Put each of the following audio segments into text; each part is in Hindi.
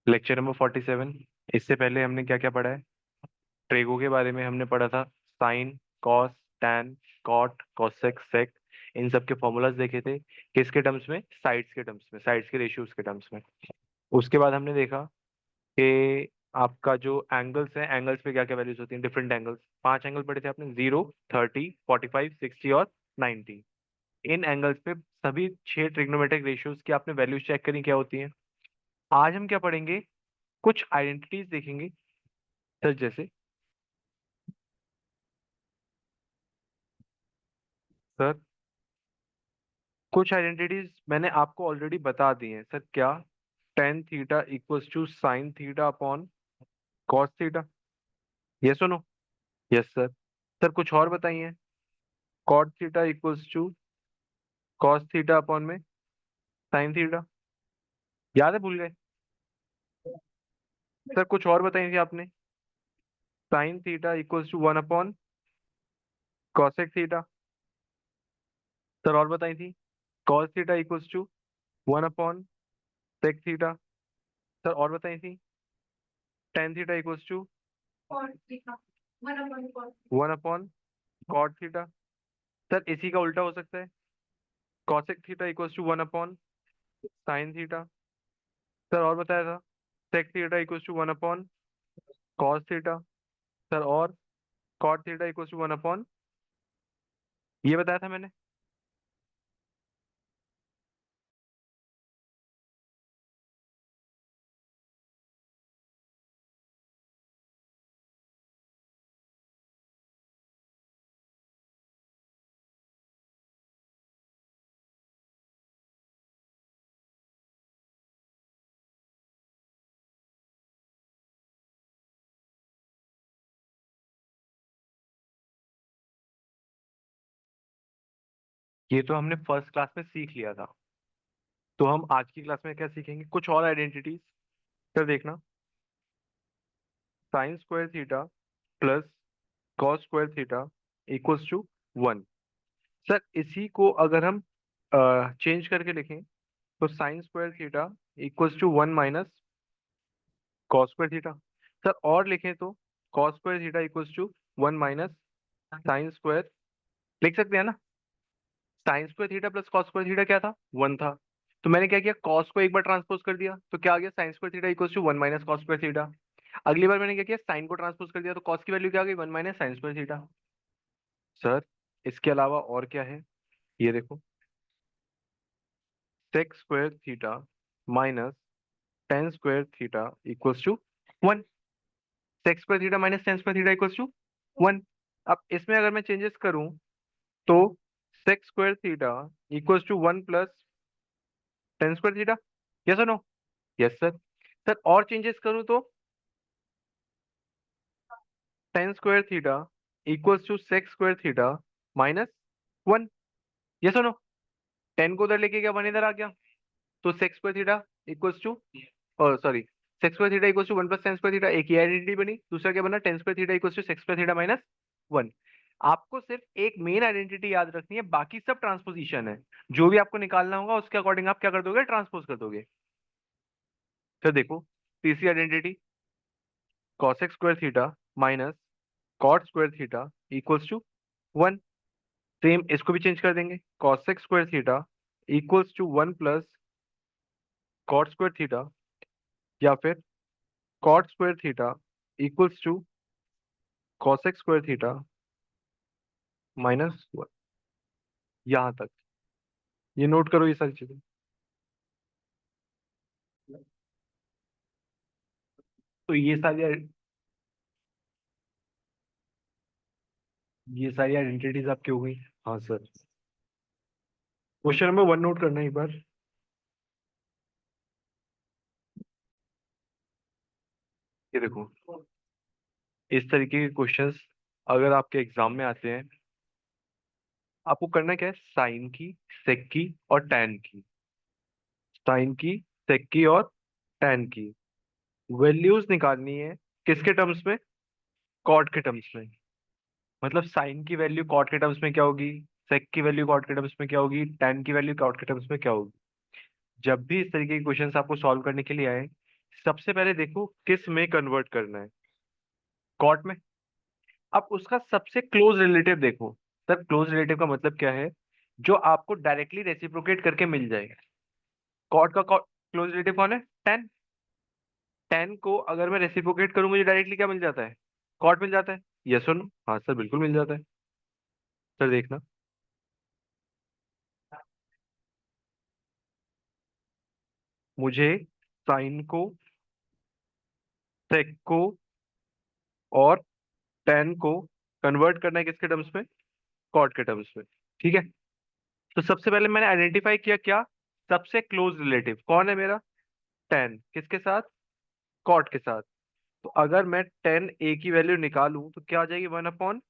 Lecture number 47। इससे पहले हमने क्या क्या पढ़ा है? ट्रेगो के बारे में हमने पढ़ा था। Sine, cos, tan, cot, cosec, sec, इन सब के फॉर्मूलाज देखे थे। किसके टर्म्स में? साइड्स के टर्म्स में, साइड्स के रेशियोज के टर्म्स में। उसके बाद हमने देखा कि आपका जो एंगल्स है, एंगल्स पे क्या क्या वैल्यूज होती हैं, डिफरेंट एंगल्स। 5 एंगल पढ़े थे आपने, 0, 30, 45, 60 और 90। इन एंगल्स पे सभी 6 ट्रिग्नोमेट्रिक रेशियोज की आपने वैल्यूज चेक करी क्या होती हैं। आज हम क्या पढ़ेंगे? कुछ आइडेंटिटीज देखेंगे। सर जैसे, सर कुछ आइडेंटिटीज मैंने आपको ऑलरेडी बता दी हैं। सर क्या? Tan theta equals to sine theta upon cos theta. Yes और नो? Yes sir. सर कुछ और बताइए। Cot theta equals to cos theta upon में साइन थीटा। याद है, भूल गए? सर कुछ और बताई थी आपने। Sine theta equals to 1 upon cosec theta. Sir और बताई थी। Cos theta equals to 1 upon sec theta. Sir और बताई थी। Tan theta equals to 1 upon cot theta. Sir इसी का उल्टा हो सकता है। Cosec theta equals to 1 upon sine theta. Sir और बताया था। Sec theta equals to 1 upon cos theta. Sir और cot theta equals to 1 upon, ये बताया था मैंने। ये तो हमने फर्स्ट क्लास में सीख लिया था। तो हम आज की क्लास में क्या सीखेंगे? कुछ और आइडेंटिटीज। सर देखना, sine square theta plus cos square theta equals to 1। Sir इसी को अगर हम चेंज करके लिखें तो sine square theta equals to 1 minus cos square theta. Sir और लिखें तो cos square theta equals to 1 minus sine square. लिख सकते हैं ना? Sine square theta plus cos square theta क्या था? 1 था। तो मैंने क्या किया, कॉस को एक बार ट्रांसपोज कर दिया तो क्या आ गया? Sine square theta equals to 1 minus cos square theta. अगली बार मैंने क्या किया, साइन को ट्रांसपोज कर दिया तो कॉस की वैल्यू क्या आ गई? 1 minus sine square theta. Sir इसके अलावा और क्या है? ये देखो, sec square theta minus tan square theta equals to 1। Sec square theta minus tan square theta equals to 1। अब इसमें अगर मैं चेंजेस करूं तो sec square theta equals to 1 plus tan square theta. Yes और नो? Yes sir. सर और चेंजेस करूं तो tan square theta equals to sec square theta minus 1। Yes और नो? टेन को उधर लेके गया, 1 इधर आ गया, तो sec square theta equals to, sorry, sec square theta equals to 1 plus tan square theta. एक ही आइडेंटिटी बनी। दूसरा क्या बना? Tan square theta equals to sec square theta minus 1। आपको सिर्फ एक मेन आइडेंटिटी याद रखनी है, बाकी सब ट्रांसपोजिशन है। जो भी आपको निकालना होगा उसके अकॉर्डिंग आप क्या कर दोगे? ट्रांसपोज कर दोगे। तो देखो, तीसरी identity, cosec square theta minus cot square theta equals to 1। Same इसको भी चेंज कर देंगे, cosec square theta equals to 1 plus cot square theta, या फिर cot square theta equals to cosec square theta minus 1। यहाँ तक ये नोट करो, ये सारी चीजें। तो ये सारी आइडेंटिटीज आपकी हो गई। हाँ सर। क्वेश्चन नंबर 1 नोट करना एक बार। ये देखो, इस तरीके के क्वेश्चंस अगर आपके एग्जाम में आते हैं, आपको करना क्या है? साइन की, सेक की और टैन की, साइन की, सेक की और टैन की वैल्यूज निकालनी है। किसके टर्म्स में? कॉट के टर्म्स में। मतलब साइन की वैल्यू कॉट के टर्म्स में क्या होगी, सेक की वैल्यू कॉट के टर्म्स में क्या होगी, टैन की वैल्यू कॉट के टर्म्स में क्या होगी। जब भी इस तरीके के क्वेश्चंस आपको सॉल्व करने के लिए आए, सबसे पहले देखो किस में कन्वर्ट करना है, कॉट में। अब उसका सबसे क्लोज रिलेटिव देखो। सर क्लोज रिलेटिव का मतलब क्या है? जो आपको डायरेक्टली रेसिप्रोकेट करके मिल जाए। कॉट का क्लोज रिलेटिव कौन है? 10। 10 को अगर मैं रेसिप्रोकेट करूं मुझे डायरेक्टली क्या मिल जाता है? कॉट मिल जाता है। यस और नो? हाँ सर बिल्कुल मिल जाता है। सर देखना, मुझे साइन को, सेक को और टेन को कन्वर्ट करना है किसके टर्म्स में? कॉट के टर्म्स में। ठीक है। तो सबसे पहले मैंने आइडेंटिफाई किया क्या? सबसे क्लोज रिलेटिव कौन है मेरा? 10 किसके साथ? कॉट के साथ। तो अगर मैं 10 ए की वैल्यू निकालूं तो क्या आ जाएगी? 1 अपॉन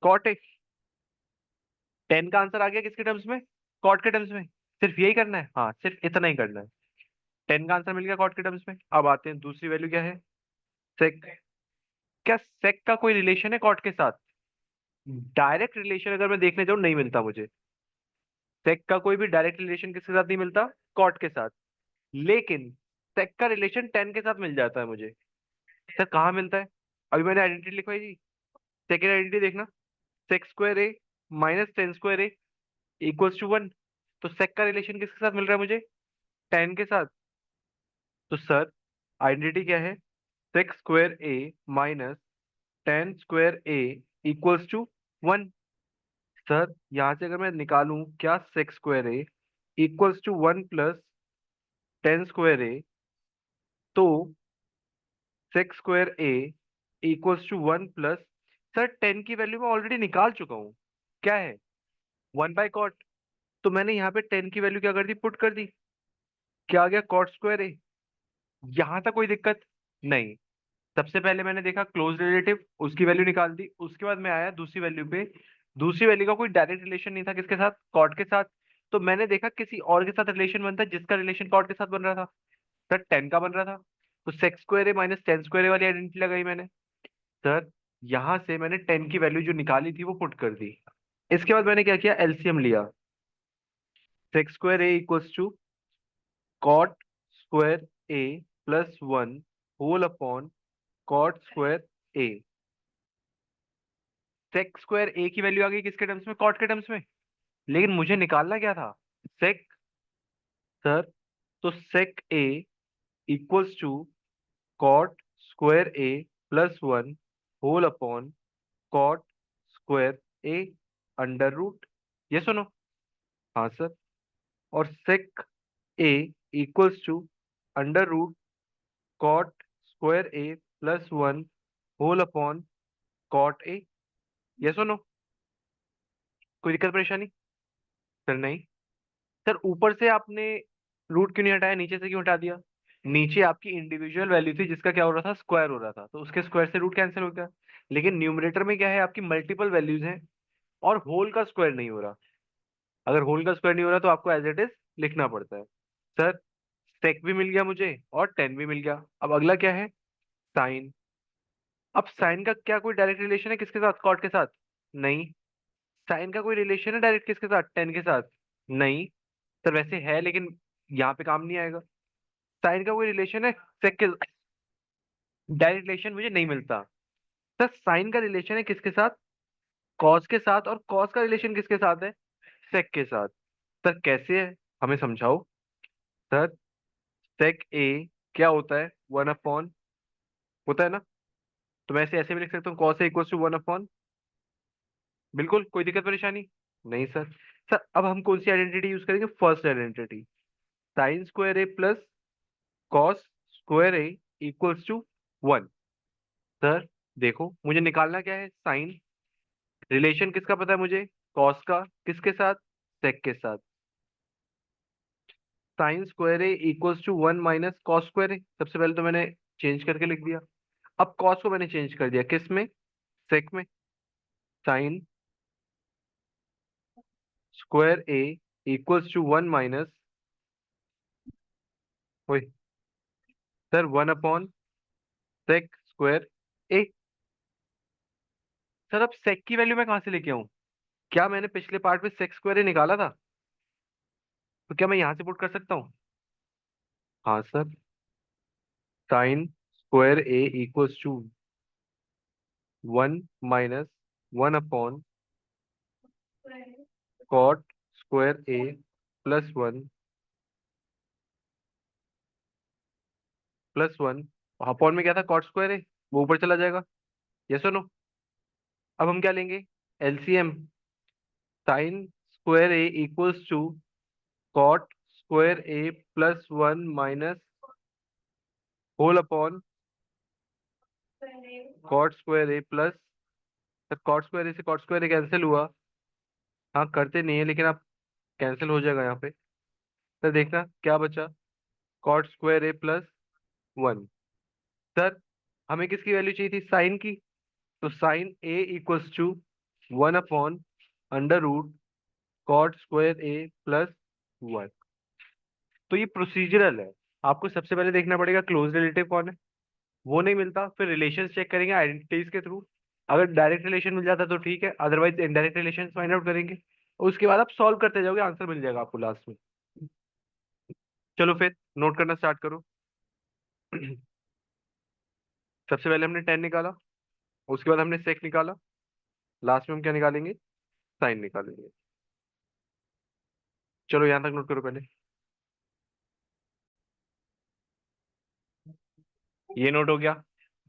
कॉट ए। 10 का आंसर आ गया किसके टर्म्स में? कॉट के टर्म्स में। सिर्फ यही करना है, हाँ सिर्फ इतना ही करना है। 10 का आंसर मिल गया कॉट के टर्म्स में। अब आते हैं दूसरी वैल्यू क्या है? सेक। क्या सेक का कोई रिलेशन है कॉट के साथ? डायरेक्ट रिलेशन अगर मैं देखने जाऊं नहीं मिलता मुझे। सेक का कोई भी डायरेक्ट रिलेशन किसके साथ नहीं मिलता? कॉट के साथ। लेकिन सेक का रिलेशन 10 के साथ मिल जाता है मुझे। सर कहाँ मिलता है? अभी मैंने आइडेंटिटी लिखवाई थी। सेकेंड आइडेंटिटी देखना। Sec square A minus 10 square A equals to 1। तो सेक का रिलेशन किसके साथ मिल रहा है मुझे? 10 के साथ। तो सर आइडेंटिटी क्या है? Sec square A minus 10 square A equals to 1। Sir यहाँ से अगर मैं निकालूं क्या sec square A equals to 1 plus 10 square A, तो sec square A equals to 1 plus, sir 10 की वैल्यू मैं ऑलरेडी निकाल चुका हूँ। क्या है? 1/कॉट। तो मैंने यहाँ पे 10 की वैल्यू क्या कर दी? पुट कर दी। क्या आ गया? कॉट स्क्वायर ए। यहाँ तक कोई दिक्कत नहीं। सबसे पहले मैंने देखा क्लोज रिलेटिव, उसकी वैल्यू निकाल दी। उसके बाद मैं आया दूसरी वैल्यू पे। दूसरी वैल्यू का कोई डायरेक्ट रिलेशन नहीं था किसके साथ? कॉट के साथ। तो मैंने देखा किसी और के साथ रिलेशन बनता है जिसका रिलेशन कॉट के साथ बन रहा था। सर 10 का बन रहा था। तो sex square A minus 10 square ए वाली आइडेंटिटी लगाई मैंने। सर यहां से मैंने 10 की वैल्यू जो निकाली थी वो पुट कर दी। इसके बाद मैंने क्या किया? एलसीएम लिया। Sec square A equals to cot square A plus 1 whole upon cot square A. Sec square A की वैल्यू आ गई किसके टर्म्स में? कॉट के टर्म्स में। लेकिन मुझे निकालना क्या था? सेक। सर तो sec A equals to cot square A plus 1 whole upon cot square A under root. ये सुनो। हाँ सर। और sec A equals to under root cot square A plus 1 whole upon cot A. ये सुनो। कोई दिक्कत परेशानी? सर नहीं। सर ऊपर से आपने रूट क्यों नहीं हटाया, नीचे से क्यों हटा दिया? नीचे आपकी इंडिविजुअल वैल्यू थी जिसका क्या हो रहा था? स्क्वायर हो रहा था, तो उसके स्क्वायर से रूट कैंसिल हो गया। लेकिन न्यूमरेटर में क्या है? आपकी मल्टीपल वैल्यूज हैं और होल का स्क्वायर नहीं हो रहा। अगर होल का स्क्वायर नहीं हो रहा तो आपको एज इट इज लिखना पड़ता है। सर सेक भी मिल गया मुझे और 10 भी मिल गया। अब अगला क्या है? साइन। अब साइन का क्या कोई डायरेक्ट रिलेशन है किसके साथ? कॉट के साथ? नहीं। साइन का कोई रिलेशन है डायरेक्ट किसके साथ? 10 के साथ? नहीं। सर वैसे है लेकिन यहाँ पे काम नहीं आएगा। साइन का कोई रिलेशन है सेक के? डायरेक्ट रिलेशन मुझे नहीं मिलता। सर साइन का रिलेशन है किसके साथ? कॉस के साथ। और कॉस का रिलेशन किसके साथ है? सेक के साथ। सर कैसे है? हमें समझाओ। सर सेक ए क्या होता है? 1 अपॉन, होता है ना? तो मैं इसे ऐसे भी लिख सकता हूँ, cos A equal to 1 upon. बिल्कुल कोई दिक्कत परेशानी नहीं सर। सर अब हम कौन सी आइडेंटिटी यूज करेंगे? First identity. Sine square A plus cos square A equals to 1। Sir देखो मुझे निकालना क्या है? साइन। रिलेशन किसका पता है मुझे? कॉस का। किसके साथ? सेक के साथ। Sine square A equals to 1 minus cos square A. सबसे पहले तो मैंने चेंज करके लिख दिया। अब कॉस को मैंने चेंज कर दिया किस में? सेक में। Sine square A equals to 1 minus, वही sir 1 upon sec square A. Sir अब सेक की वैल्यू मैं कहाँ से लेके आऊं? क्या मैंने पिछले पार्ट में सेक स्क्वायर ए निकाला था? तो क्या मैं यहाँ से पुट कर सकता हूँ? हाँ sir. Sine square A equals to 1 minus 1 upon cot square A plus one upon में क्या था, कॉट स्क्वायर ए, वो ऊपर चला जाएगा। यस और नो? अब हम क्या लेंगे, LCM. Sine square A equals to cot square A +1 minus whole upon cot square A plus, cot square A से कॉट स्क्वायर ए कैंसिल हुआ। हाँ करते नहीं है लेकिन आप कैंसिल हो जाएगा यहाँ पे। तो देखना क्या बचा, कॉट स्क्वायर ए +1। सर हमें किसकी वैल्यू चाहिए थी, साइन की। तो sine A equals to 1/√, cot square A +1। तो ये प्रोसीजरल है। आपको सबसे पहले देखना पड़ेगा क्लोज रिलेटिव कौन है। वो नहीं मिलता फिर रिलेशन चेक करेंगे आइडेंटिटीज के थ्रू। अगर डायरेक्ट रिलेशन मिल जाता तो ठीक है, otherwise indirect relation find out करेंगे। उसके बाद आप सॉल्व करते जाओगे, आंसर मिल जाएगा आपको लास्ट में। चलो फिर नोट करना स्टार्ट करो। सबसे पहले हमने 10 निकाला, उसके बाद हमने सेक निकाला, लास्ट में हम क्या निकालेंगे, साइन निकालेंगे। चलो यहाँ तक नोट करो पहले। ये नोट हो गया।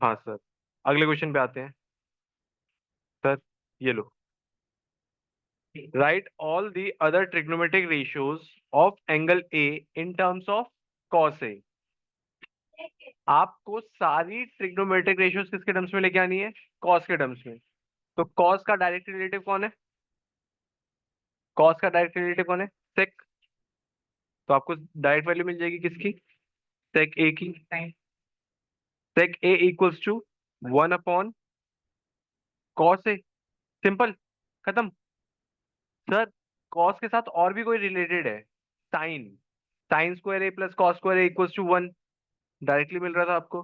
हाँ सर, अगले क्वेश्चन पे आते हैं। सर ये लो, write all the other trigonometric ratios of angle A in terms of cos A. आपको सारी ट्रिग्नोमेट्रिक रेशियोज किसके टर्म्स में लेके आनी है, कॉस के टर्म्स में। तो कॉस का डायरेक्ट रिलेटिव कौन है, कॉस का डायरेक्ट रिलेटिव कौन है, सेक। तो आपको डायरेक्ट वैल्यू मिल जाएगी किसकी, सेक ए की। Sec A equals to 1/, cos A, simple, खत्म। सर कॉस के साथ और भी कोई रिलेटेड है, sine. Sine square A plus cos square A equals to 1, directly मिल रहा था आपको।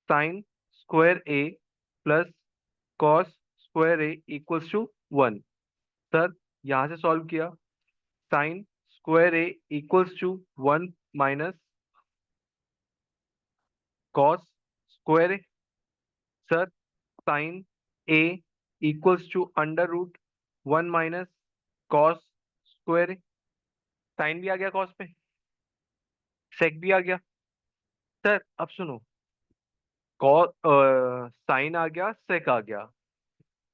Sine square A plus cos square A equals to 1। Sir यहाँ से सॉल्व किया, sine square A equals to 1 minus cos square A. Sir sine A equals to √1 minus cos square A. Sign भी आ गया कॉस पे, सेक भी आ गया। सर अब सुनो, कॉस साइन आ गया, सेक आ गया।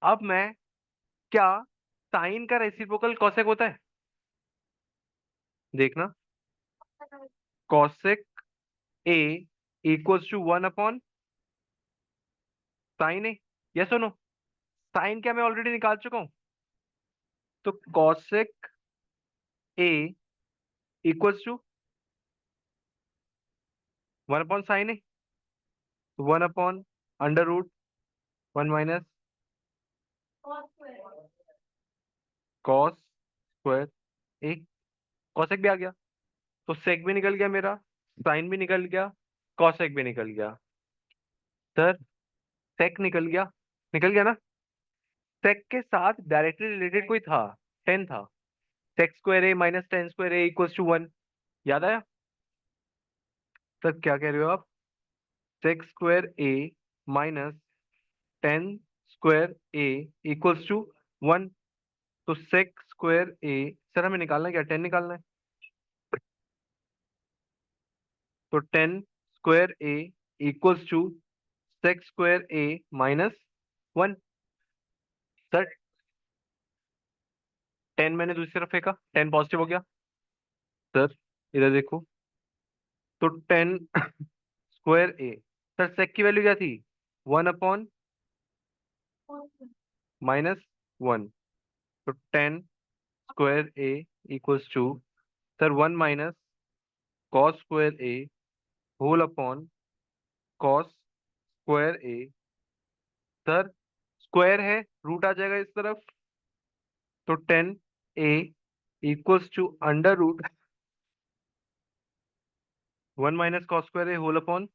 अब मैं, क्या साइन का रेसिप्रोकल कॉसेक होता है, देखना। Cosec A equals to 1/, sine A. Yes सुनो, साइन क्या मैं ऑलरेडी निकाल चुका हूं। तो cosec A equals to 1/sin A, 1/√1 minus cos square A. Cosec भी आ गया, तो सेक भी निकल गया मेरा, साइन भी निकल गया, कॉसेक भी निकल गया। सर सेक निकल गया ना। सेक के साथ डायरेक्टली रिलेटेड कोई था, 10 था। Sec square A minus tan square A equals to 1, याद आया। सर क्या कह रहे हो आप, sec square A minus 10 square A equals to 1। तो सेक स्क्वायर ए, सर हमें निकालना है क्या, 10 निकालना है। तो 10 square A equals to sec square A -1। Sir 10 मैंने दूसरी तरफ फेंका, 10 पॉजिटिव हो गया। सर इधर देखो, तो 10 स्क्वायर ए, सर सेक की वैल्यू क्या थी, 1/, -1। तो 10 square A equals to, sir 1 minus cos square A whole upon cos square A. Sir square है, रूट आ जाएगा इस तरफ। तो 10 A equals to √1 minus cos square A whole upon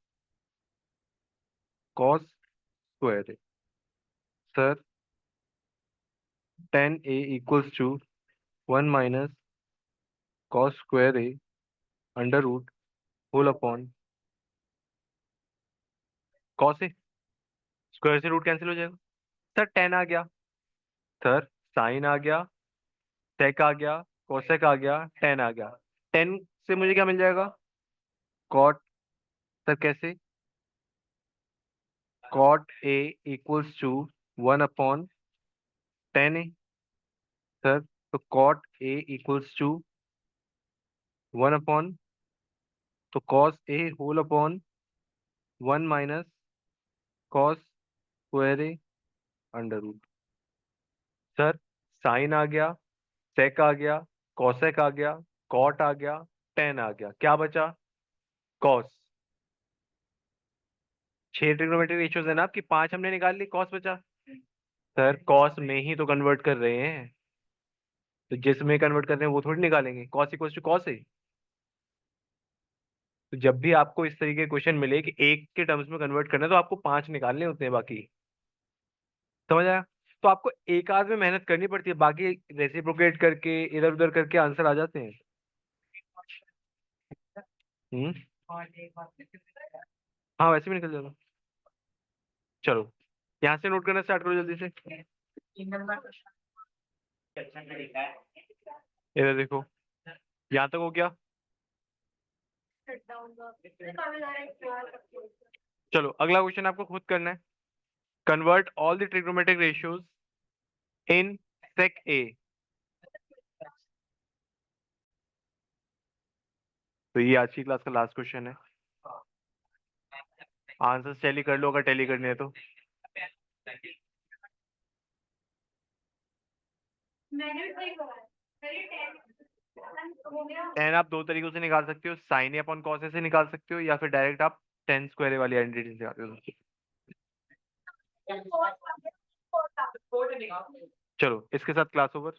cos square A. Sir 10 A equals to 1 minus cos square A under root whole upon cos A, square से रूट कैंसिल हो जाएगा। सर टेन आ गया, सर साइन आ गया, सेक आ गया, कोसेक आ गया, टेन आ गया। टेन से मुझे क्या मिल जाएगा? कॉट। सर कैसे? Cot A equals to 1/10 A. Sir तो कॉट ए इक्वल्स टू 1 तो cos A whole upon 1 - cos square A under root. Sir sine आ गया, सेक आ गया, कॉसेक आ गया, कॉट आ गया, टेन आ गया, क्या बचा? कॉस। 6 ट्रिग्नोमेट्रिक रेशियोज है ना आपकी, 5 हमने निकाल ली, कॉस बचा। सर कॉस में ही तो कन्वर्ट कर रहे हैं, तो जिसमें कन्वर्ट कर रहे हैं वो थोड़ी निकालेंगे। कॉस इक्वल्स टू कॉस है। तो जब भी आपको इस तरीके के क्वेश्चन मिले कि एक के टर्म्स में कन्वर्ट करना है, तो आपको 5 निकालने होते हैं बाकी। समझ आया? तो आपको एक आध में मेहनत करनी पड़ती है, बाकी रेसिप्रोकेट करके इधर उधर करके आंसर आ जाते हैं। हम्म। हाँ वैसे भी निकल जाएगा। चलो यहाँ से नोट करना स्टार्ट करो जल्दी से। इधर देखो, यहाँ तक हो गया। चलो अगला क्वेश्चन आपको खुद करना है। Convert all the trigonometric ratios in sec A. तो ये आज की क्लास का लास्ट क्वेश्चन है। आंसर टैली कर लो अगर टैली करनी है तो। टेन आप दो तरीकों से निकाल सकते हो, साइन ए अपॉन कॉस ए से निकाल सकते हो, या फिर डायरेक्ट आप टेन स्क्वायर वाली आइडेंटिटी से निकालते हो। चलो इसके साथ क्लास ओवर।